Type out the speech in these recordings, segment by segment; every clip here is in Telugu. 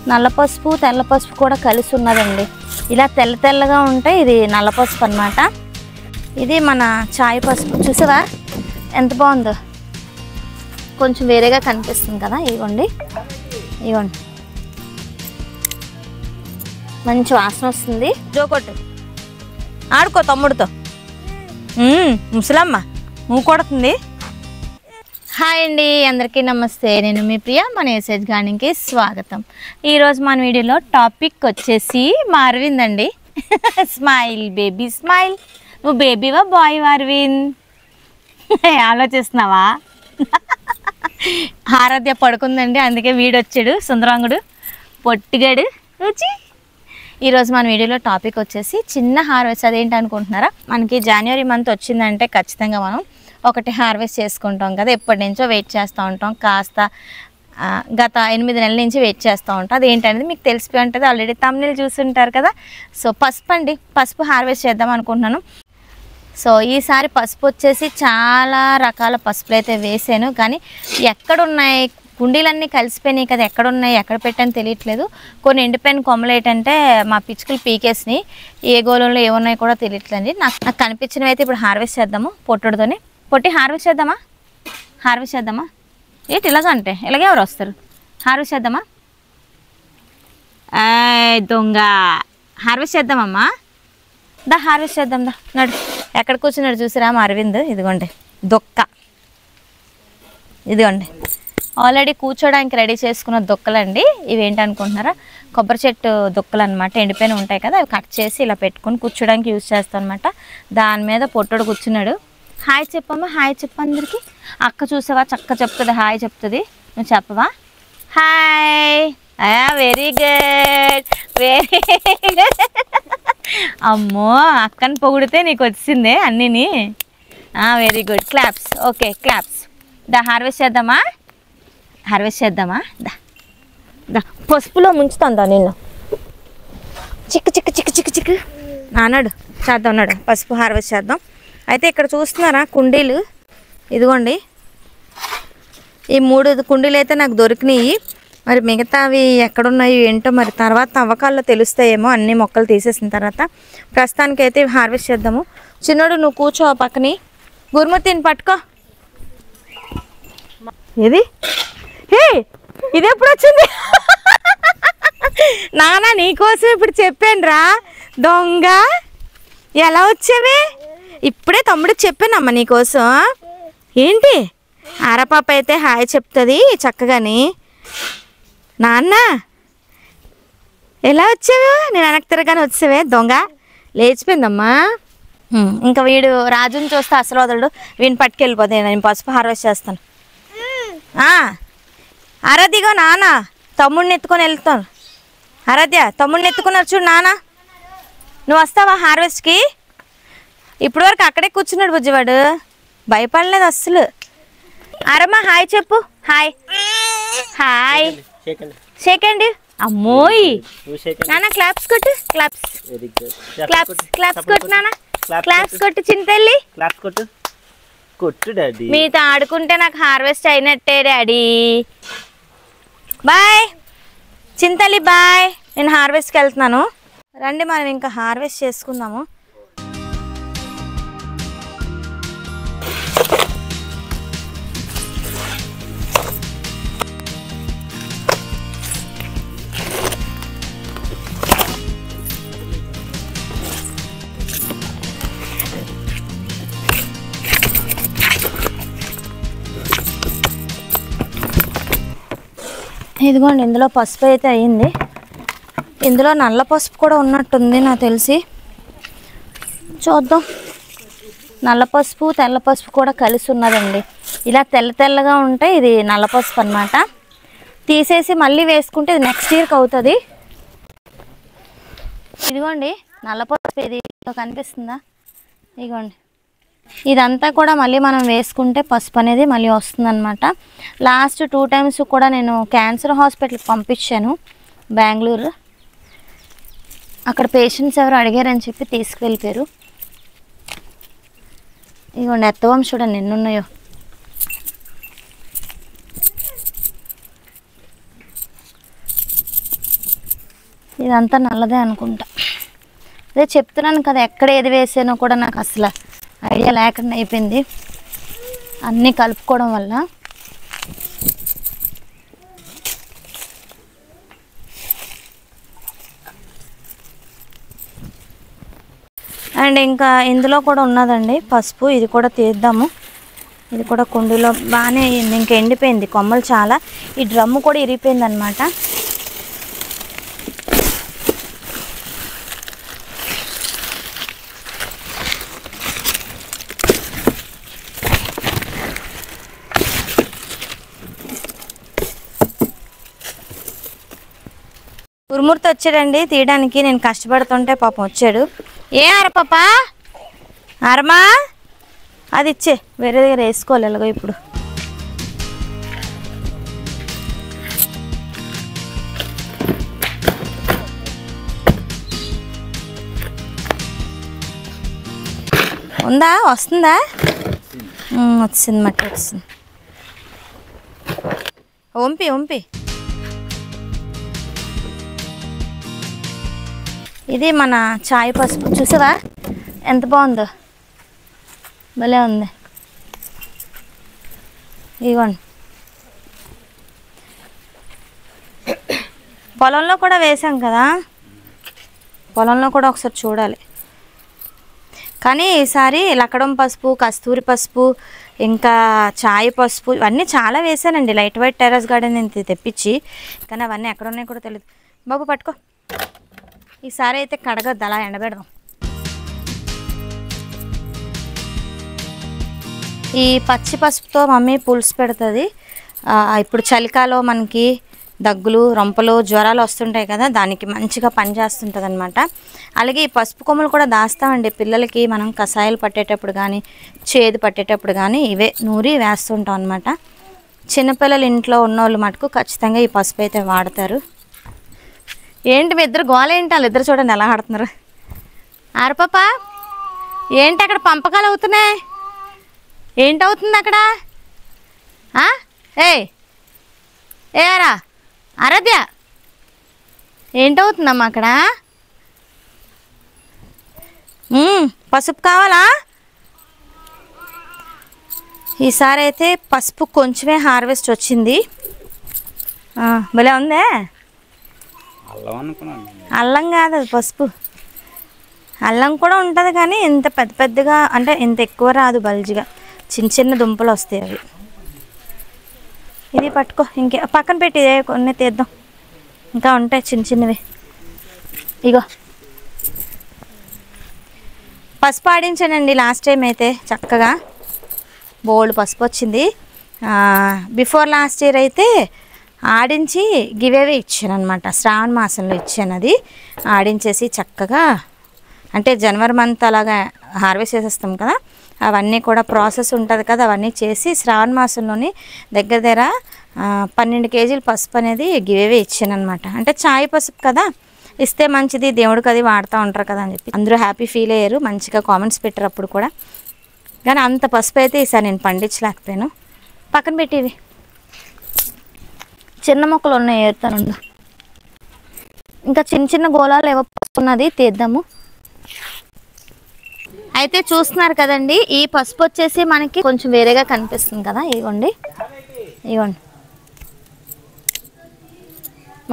నల్ల పసుపు తెల్ల పసుపు కూడా కలిసి ఉన్నదండి. ఇలా తెల్ల తెల్లగా ఉంటే ఇది నల్ల పసుపు అన్నమాట. ఇది మన చాయ్ పసుపు. చూసావా ఎంత బాగుందో, కొంచెం వేరేగా కనిపిస్తుంది కదా. ఇదిగోండి ఇదిగోండి, మంచి వాసన వస్తుంది. జోకొట్టు, ఆడుకో తమ్ముడితో. ముసలమ్మ మూవ్ కొడుతుంది. హాయ్ అండి, అందరికీ నమస్తే. నేను మీ ప్రియ. మన ఎస్ఎస్ గార్డెన్కి స్వాగతం. ఈరోజు మన వీడియోలో టాపిక్ వచ్చేసి మా అరవింద్ అండి. Smile baby smile. నువ్వు బేబీవా బాయ్ అరవింద్? ఆలోచిస్తున్నావా? ఆరాధ్య పడుకుందండి, అందుకే వీడొచ్చాడు సుందరాంగుడు పొట్టిగాడు వచ్చి. ఈరోజు మన వీడియోలో టాపిక్ వచ్చేసి చిన్న హార్వెస్ట్. అదేంటి అనుకుంటున్నారా? మనకి జనవరి మంత్ వచ్చిందంటే ఖచ్చితంగా మనం ఒకటి హార్వెస్ట్ చేసుకుంటాం కదా. ఎప్పటి నుంచో వెయిట్ చేస్తూ ఉంటాం, కాస్త గత 8 నెలల నుంచి వెయిట్ చేస్తూ ఉంటాం. అదేంటనేది మీకు తెలిసిపోయి ఉంటుంది, ఆల్రెడీ తమ్ముళ్ళు చూస్తుంటారు కదా. సో పసుపు అండి, పసుపు హార్వెస్ట్ చేద్దాం అనుకుంటున్నాను. సో ఈసారి పసుపు వచ్చేసి చాలా రకాల పసుపులు అయితే వేసాను, కానీ ఎక్కడున్నాయి, కుండీలన్నీ కలిసిపోయినాయి కదా, ఎక్కడున్నాయి ఎక్కడ పెట్టని తెలియట్లేదు. కొన్ని ఎండిపోయిన కొమ్మలు ఏంటంటే మా పిచ్చుకలు పీకేసినాయి, ఏ గోళంలో ఏమున్నాయి కూడా తెలియట్లేదు. నాకు కనిపించినవి అయితే ఇప్పుడు హార్వెస్ట్ చేద్దాము. పొట్టుడితోని పొట్టి హార్వెస్ట్ చేద్దామా? హార్వెస్ట్ చేద్దామా? ఏంటి ఇలాగంటే ఇలాగే ఎవరు వస్తారు? హార్వెస్ట్ చేద్దామా? దొంగ, హార్వెస్ట్ చేద్దామమ్మా. దా హార్వెస్ట్ చేద్దాం, దా నడు. ఎక్కడ కూర్చున్నాడు చూసిరా మా అరవింద్? ఇదిగోండి దొక్క, ఇదిగోండి ఆల్రెడీ కూర్చోడానికి రెడీ చేసుకున్న దొక్కలండి. ఇవి ఏంటనుకుంటున్నారా? కొబ్బరి చెట్టు దొక్కలు అనమాట. ఎండిపోయిన ఉంటాయి కదా, అవి కట్ చేసి ఇలా పెట్టుకొని కూర్చోడానికి యూజ్ చేస్తాం అనమాట. దాని మీద పొట్టోడు కూర్చున్నాడు. హాయ్ చెప్పమ్మా, హాయ్ చెప్పు అందరికి. అక్క చూసావా చక్క చెప్తుంది, హాయ్ చెప్తుంది. నువ్వు చెప్పవా? Hi. Very good, very good. అమ్మో, అక్కని పొగిడితే నీకు వచ్చిందే అన్నీని. Very good, claps. Okay claps. దా హార్వెస్ట్ చేద్దామా? హార్వెస్ట్ చేద్దామా? దా దా. పసుపులో ముంచుతుందా నిన్ను? చిక్కు చిక్కు చిక్కు చిక్కు చిక్కు నాన్నాడు. చేద్దాం నాడు, పసుపు హార్వెస్ట్ చేద్దాం. అయితే ఇక్కడ చూస్తున్నారా కుండీలు? ఇదిగోండి ఈ 3 కుండీలు అయితే నాకు దొరికినాయి. మరి మిగతావి ఎక్కడున్నాయి ఏంటో మరి తర్వాత తవ్వకాల్లో తెలుస్తాయేమో, అన్ని మొక్కలు తీసేసిన తర్వాత. ప్రస్తుతానికైతే ఇవి హార్వెస్ట్ చేద్దాము. చిన్నోడు నువ్వు కూర్చో ఆ పక్కని. గురుమూర్తిని పట్టుకో. ఇది ఇది ఎప్పుడు వచ్చింది? నానా నీకోసం ఇప్పుడు చెప్పాను రా దొంగ. ఎలా వచ్చావే? ఇప్పుడే తమ్ముడికి చెప్పానమ్మా నీకోసం. ఏంటి ఆరపాప అయితే హాయ్ చెప్తుంది చక్కగాని. నాన్న ఎలా వచ్చావు? నేను వెనక్కి తిరగానే వచ్చావే దొంగ. లేచిపోయిందమ్మా. ఇంకా వీడు రాజుని చూస్తే అసలు వదలడు, వీడిని పట్టుకెళ్ళిపోతే నేను పసుపు హార్వెస్ట్ చేస్తాను. ఆరాధ్యగా నాన్న తమ్ముడిని ఎత్తుకొని వెళ్తాను. ఆరాధ్య తమ్ముడిని ఎత్తుకున్నారు చూడు నాన్న. నువ్వు వస్తావా హార్వెస్ట్కి? ఇప్పుడు వరకు అక్కడే కూర్చున్నాడు బుజ్జివాడు, భయపడలేదు అస్సలు. అరమ్మా హాయ్ చెప్పు. హాయ్ హాయ్ షేకండి. అమ్మోయ్ నాన్న క్లాప్స్ కొట్టు, క్లాప్స్ క్లాప్స్ క్లాప్స్ కొట్టు నాన్న, క్లాప్స్ కొట్టు చింతల్లి. మీతో ఆడుకుంటే నాకు హార్వెస్ట్ అయినట్టే డాడీ. Bye చింతల్లి, bye. నేను హార్వెస్ట్కి వెళ్తున్నాను. రండి మనం ఇంకా హార్వెస్ట్ చేసుకుందాము. ఇదిగోండి ఇందులో పసుపు అయితే అయ్యింది. ఇందులో నల్ల పసుపు కూడా ఉన్నట్టుంది నాకు తెలిసి. చూద్దాం. నల్ల పసుపు తెల్ల పసుపు కూడా కలిసి ఉన్నదండి. ఇలా తెల్ల తెల్లగా ఉంటే ఇది నల్ల పసుపు అన్నమాట. తీసేసి మళ్ళీ వేసుకుంటే ఇది నెక్స్ట్ ఇయర్కి అవుతుంది. ఇదిగోండి నల్ల పసుపు, ఇది కనిపిస్తుందా? ఇదిగోండి ఇదంతా కూడా మళ్ళీ మనం వేసుకుంటే పసుపు అనేది మళ్ళీ వస్తుందన్నమాట. లాస్ట్ 2 టైమ్స్ కూడా నేను క్యాన్సర్ హాస్పిటల్కి పంపించాను బెంగళూరు. అక్కడ పేషెంట్స్ ఎవరు అడిగారని చెప్పి తీసుకువెళ్ళిపోయారు. ఇదిగోండి ఎత్తవం చూడండి ఎన్ని ఉన్నాయో. ఇదంతా నల్లదే అనుకుంటా. అదే చెప్తున్నాను కదా, ఎక్కడ ఏది వేసానో కూడా నాకు అసలు ఐడియా లేకుండా అయిపోయింది అన్నీ కలుపుకోవడం వల్ల. అండ్ ఇంకా ఇందులో కూడా ఉన్నదండి పసుపు, ఇది కూడా తీద్దాము. ఇది కూడా కుండీలో బాగానే అయ్యింది, ఇంకా ఎండిపోయింది కొమ్మలు చాలా. ఈ డ్రమ్ము కూడా ఇరిగిపోయింది అనమాట. ఉరుమూర్తి వచ్చాడండి తీయడానికి, నేను కష్టపడుతుంటే పాపం వచ్చాడు. ఏ ఆరపాప ఆరమా, అది ఇచ్చే, వేరే దగ్గర వేసుకోవాలి ఎలాగో. ఇప్పుడు ఉందా, వస్తుందా? వచ్చింది, మట్టి వచ్చింది. వంపి వంపి. ఇది మన చాయ్ పసుపు, చూసావా ఎంత బాగుందో, భలే ఉంది. ఇదిగోండి, పొలంలో కూడా వేసాం కదా, పొలంలో కూడా ఒకసారి చూడాలి. కానీ ఈసారి లక్కడం పసుపు, కస్తూరి పసుపు, ఇంకా చాయ్ పసుపు ఇవన్నీ చాలా వేసానండి. లైట్ వైట్ టెర్రస్ గార్డెన్ నేను తెప్పించి, కానీ అవన్నీ ఎక్కడ ఉన్నాయో కూడా తెలియదు. బాబు పట్టుకో. ఈసారి అయితే కడగద్దు, అలా ఎండబెడదాం. ఈ పచ్చి పసుపుతో మమ్మీ పులుసు పెడుతుంది. ఇప్పుడు చలికాలం మనకి దగ్గులు, రొంపలు, జ్వరాలు వస్తుంటాయి కదా, దానికి మంచిగా పనిచేస్తుంటుంది అనమాట. అలాగే ఈ పసుపు కొమ్ములు కూడా దాస్తామండి పిల్లలకి, మనం కషాయాలు పట్టేటప్పుడు కానీ, చేదు పట్టేటప్పుడు కానీ ఇవే నూరి వేస్తుంటాం అనమాట. చిన్నపిల్లలు ఇంట్లో ఉన్నోళ్ళు మటుకు ఖచ్చితంగా ఈ పసుపు అయితే వాడతారు. ఏంటి మీ ఇద్దరు గోల ఏంటి? వాళ్ళు ఇద్దరు చూడండి ఎలా ఆడుతున్నారు. ఆరపాప ఏంటి అక్కడ పంపకాలు అవుతున్నాయి? ఏంటవుతుంది అక్కడ? ఏరా ఆరాధ్య, ఏంటవుతుందమ్మా అక్కడ? పసుపు కావాలా? ఈసారి అయితే పసుపు కొంచెమే హార్వెస్ట్ వచ్చింది. భలే ఉందే. అల్లం కాదు అది పసుపు. అల్లం కూడా ఉంటుంది కానీ ఇంత పెద్ద పెద్దగా, అంటే ఇంత ఎక్కువ రాదు, బల్జిగా చిన్న చిన్న దుంపలు వస్తాయి అవి. ఇది పట్టుకో, ఇంకే పక్కన పెట్టి ఇదే కొన్ని తీద్దాం, ఇంకా ఉంటాయి చిన్న చిన్నవి. ఇగో పసుపు ఆడించానండి లాస్ట్ టైం అయితే, చక్కగా బోల్డ్ పసుపు వచ్చింది. బిఫోర్ లాస్ట్ ఇయర్ అయితే ఆడించి గివేవే ఇచ్చాను అనమాట, శ్రావణ మాసంలో ఇచ్చాను. అది ఆడించేసి చక్కగా, అంటే జనవరి మంత్ అలాగా హార్వెస్ట్ చేసేస్తాం కదా, అవన్నీ కూడా ప్రాసెస్ ఉంటుంది కదా, అవన్నీ చేసి శ్రావణ మాసంలోని దగ్గర దగ్గర 12 కేజీలు పసుపు అనేది గివేవే ఇచ్చాను అనమాట. అంటే చాయ్ పసుపు కదా, ఇస్తే మంచిది, దేవుడికి అది వాడుతూ ఉంటారు కదా అని చెప్పి అందరూ హ్యాపీ ఫీల్ అయ్యారు, మంచిగా కామెంట్స్ పెట్టారు అప్పుడు కూడా. కానీ అంత పసుపు అయితే ఈసారి నేను పండించలేకపోయాను. పక్కన పెట్టేవి చిన్న మొక్కలు ఉన్నాయి, ఏరుతానుండు. ఇంకా చిన్న చిన్న గోళాలు ఏవో పసుపు ఉన్నది, తీద్దాము. అయితే చూస్తున్నారు కదండి, ఈ పసుపు వచ్చేసి మనకి కొంచెం వేరేగా కనిపిస్తుంది కదా, ఇదిగోండి ఇదిగోండి,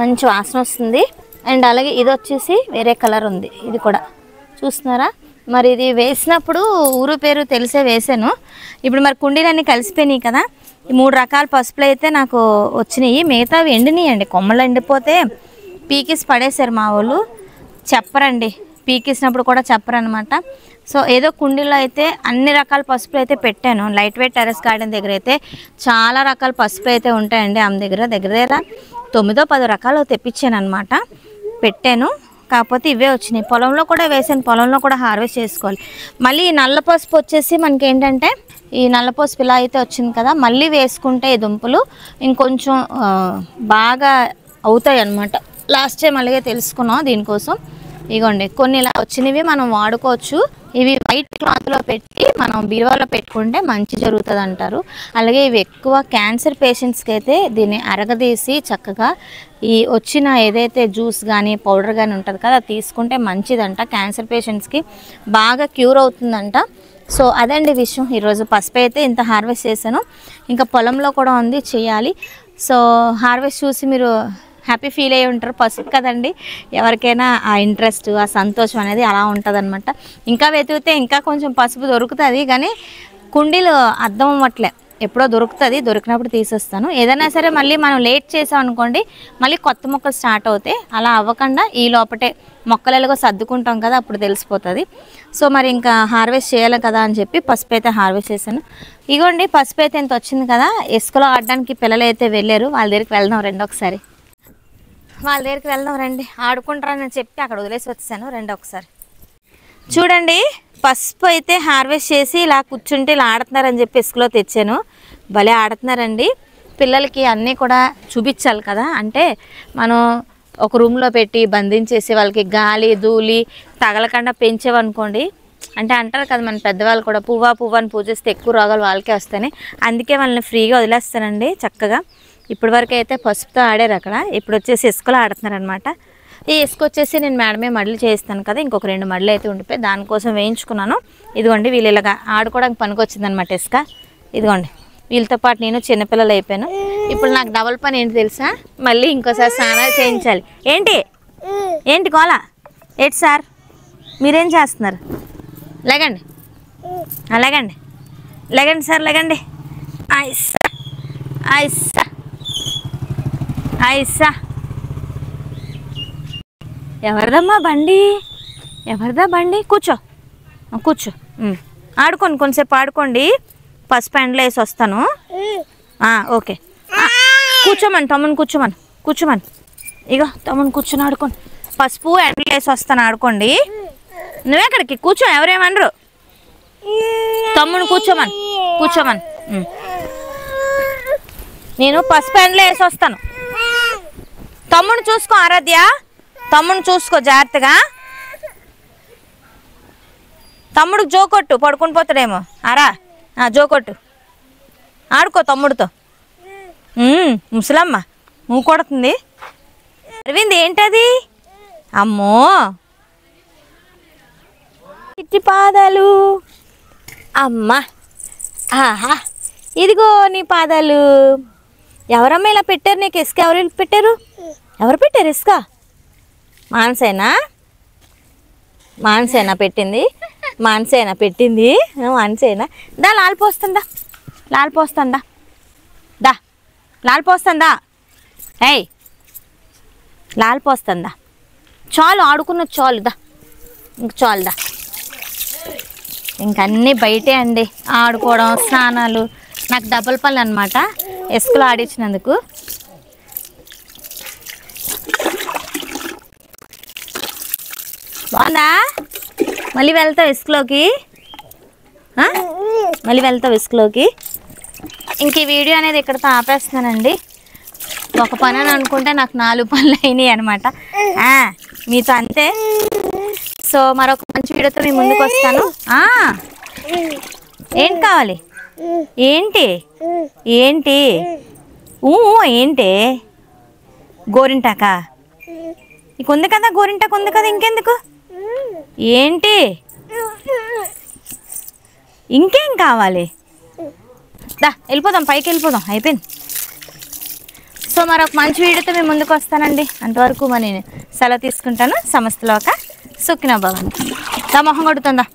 మంచి వాసన వస్తుంది. అండ్ అలాగే ఇది వచ్చేసి వేరే కలర్ ఉంది, ఇది కూడా చూస్తున్నారా. మరి ఇది వేసినప్పుడు ఊరు పేరు తెలిసే వేసాను. ఇప్పుడు మరి కుండీలన్నీ కలిసిపోయినాయి కదా, ఈ 3 రకాల పసుపులు అయితే నాకు వచ్చినాయి. మిగతావి ఎండినాయండి, కొమ్మలు ఎండిపోతే పీకిసి పడేశారు మా వాళ్ళు. చెప్పరండి, పీకిసినప్పుడు కూడా చెప్పరనమాట. సో ఏదో కుండీలో అయితే అన్ని రకాల పసుపులు అయితే పెట్టాను. లైట్ వెయిట్ టెర్రస్ గార్డెన్ దగ్గర అయితే చాలా రకాల పసుపులు అయితే ఉంటాయండి. ఆమె దగ్గర దగ్గర 9-10 రకాలు తెప్పించాను అనమాట, పెట్టాను. కాకపోతే ఇవే వచ్చినాయి. పొలంలో కూడా వేసాను, పొలంలో కూడా హార్వెస్ట్ చేసుకోవాలి. మళ్ళీ ఈ నల్ల పసుపు వచ్చేసి మనకి ఏంటంటే, ఈ నల్ల పసుపు ఇలా అయితే వచ్చింది కదా, మళ్ళీ వేసుకుంటే ఈ దుంపలు ఇంకొంచెం బాగా అవుతాయి అన్నమాట. లాస్ట్ టైం అలాగే తెలుసుకున్నాం దీనికోసం. ఇగోండి కొన్ని ఇలా వచ్చినవి మనం వాడుకోవచ్చు. ఇవి వైట్ క్లాత్లో పెట్టి మనం బీరువాలో పెట్టుకుంటే మంచి జరుగుతుంది అంటారు. అలాగే ఇవి ఎక్కువ క్యాన్సర్ పేషెంట్స్కి అయితే దీన్ని అరగదీసి చక్కగా ఈ వచ్చిన ఏదైతే జ్యూస్ కానీ పౌడర్ కానీ ఉంటుంది కదా తీసుకుంటే మంచిదంట. క్యాన్సర్ పేషెంట్స్కి బాగా క్యూర్ అవుతుందంట. సో అదండి విషయం. ఈరోజు పసుపు అయితే ఇంత హార్వెస్ట్ చేశాను, ఇంకా పొలంలో కూడా ఉంది చేయాలి. సో హార్వెస్ట్ చూసి మీరు హ్యాపీ ఫీల్ అయ్యి ఉంటారు. పసుపు కదండి, ఎవరికైనా ఆ ఇంట్రెస్ట్ ఆ సంతోషం అనేది అలా ఉంటుందన్నమాట. ఇంకా వెతికితే ఇంకా కొంచెం పసుపు దొరుకుతుంది, కానీ కుండీలు అర్థం అవ్వట్లే. ఎప్పుడో దొరుకుతుంది, దొరికినప్పుడు తీసేస్తాను. ఏదైనా సరే మళ్ళీ మనం లేట్ చేసాం అనుకోండి మళ్ళీ కొత్త మొక్కలు స్టార్ట్ అవుతాయి. అలా అవ్వకుండా ఈ లోపటే మొక్కలు ఎలాగో సర్దుకుంటాం కదా, అప్పుడు తెలిసిపోతుంది. సో మరి ఇంకా హార్వెస్ట్ చేయాలి కదా అని చెప్పి పసుపు అయితే హార్వెస్ట్ చేశాను. ఇగోండి పసుపు అయితే ఎంత వచ్చింది కదా. ఇసుకలో ఆడడానికి పిల్లలు అయితే వెళ్ళారు, వాళ్ళ దగ్గరికి వెళ్దాం రండి ఒకసారి. వాళ్ళ దగ్గరికి వెళ్దాం రండి, ఆడుకుంటారని చెప్పి అక్కడ వదిలేసి వచ్చాను. రండి ఒకసారి చూడండి. పసుపు అయితే హార్వెస్ట్ చేసి ఇలా కూర్చుంటే ఇలా ఆడుతున్నారని చెప్పి ఇసుకలో తెచ్చాను. భలే ఆడుతున్నారండి. పిల్లలకి అన్నీ కూడా చూపించాలి కదా, అంటే మనం ఒక రూమ్లో పెట్టి బంధించేసి వాళ్ళకి గాలి ధూళి తగలకుండా పెంచేవనుకోండి, అంటే అంటారు కదా మన పెద్దవాళ్ళు కూడా పువ్వు అని పూజిస్తే ఎక్కువ రోగాలు వాళ్ళకే వస్తాయి. అందుకే వాళ్ళని ఫ్రీగా వదిలేస్తానండి చక్కగా. ఇప్పటి వరకు అయితే పసుపుతో ఆడారు అక్కడ, ఇప్పుడు వచ్చేసి ఇసుకలో ఆడుతున్నారనమాట. ఈ ఇసుక వచ్చేసి నేను మేడమే మడులు చేస్తాను కదా, ఇంకొక 2 మడులు అయితే ఉండిపోయి దానికోసం వేయించుకున్నాను. ఇదిగోండి వీళ్ళు ఇలాగా ఆడుకోవడానికి పనికొచ్చిందనమాట ఇసుక. ఇదిగోండి వీళ్ళతో పాటు నేను చిన్నపిల్లలు అయిపోయాను. ఇప్పుడు నాకు డబల్ పని ఏంటి తెలుసా, మళ్ళీ ఇంకోసారి స్నానాలు చేయించాలి. ఏంటి గోళ ఏంటి సార్, మీరేం చేస్తున్నారు? లేగండి లేగండి లేగండి సార్ లేగండి. ఐసా ఐసా ఐసా. ఎవరిదమ్మా బండి, ఎవరిదా బండి? కూర్చో కూర్చో, ఆడుకోండి కొంచెంసేపు ఆడుకోండి. పసుపు ఎండలో వేసి వస్తాను. ఓకే కూర్చోమని తమ్ముని కూర్చోమని ఇగో తమ్ముని కూర్చొని ఆడుకోండి. పసుపు ఎండలో వేసి వస్తాను ఆడుకోండి. నువ్వెక్కడికి కూర్చో, ఎవరేమనరు. తమ్ముని కూర్చోమని నేను పసుపు ఎండలో వేసి వస్తాను. తమ్ముని చూసుకో ఆరాధ్య, తమ్ముని చూసుకో జాగ్రత్తగా. తమ్ముడికి జోకొట్టు, పడుకుని పోతాడేమో. జోకొట్టు, ఆడుకో తమ్ముడితో. ముసలమ్మ నువ్వు కొడుతుంది. అరవింద్ ఏంటది? అమ్మో చిట్టి పాదాలు. అమ్మ ఆహా, ఇదిగో నీ పాదాలు. ఎవరమ్మా ఇలా పెట్టారు నీకు ఇసుక? ఎవరు పెట్టారు? ఎవరు పెట్టారు ఇసుక? మానసేనా పెట్టింది. మానసేనా దా లాలిపోస్తుందా. ఏయ్ లాలిపోస్తుందా? చాలు ఆడుకున్న చాలు, దా ఇంక చాలుదా. ఇంకన్నీ బయటే అండి ఆడుకోవడం స్నానాలు. నాకు డబుల్ పనులు అనమాట ఇసుకలో ఆడించినందుకు. బాగుందా? మళ్ళీ వెళ్తావు ఇసుకలోకి. ఇంక ఈ వీడియో అనేది ఇక్కడితో ఆపేస్తున్నానండి. ఒక పని అని అనుకుంటే నాకు 4 పనులు అయినాయి అనమాట మీతో అంతే. సో మరొక మంచి వీడియోతో మీ ముందుకు వస్తాను. ఏంటి కావాలి? ఏంటి ఏంటి గోరింటాకా? నీకు ఉంది కదా, గోరింటాకు ఉంది కదా, ఇంకెందుకు? ఏంటి ఇంకేం కావాలి? దా వెళ్ళిపోదాం, పైకి వెళ్ళిపోదాం, అయిపోయింది. సో మరొక మంచి వీడియోతో మేము ముందుకు వస్తానండి. అంతవరకు నేను సెలవు తీసుకుంటాను. సమస్తలోక సుఖినో భవంతు. దా మొహం కొడుతుందా.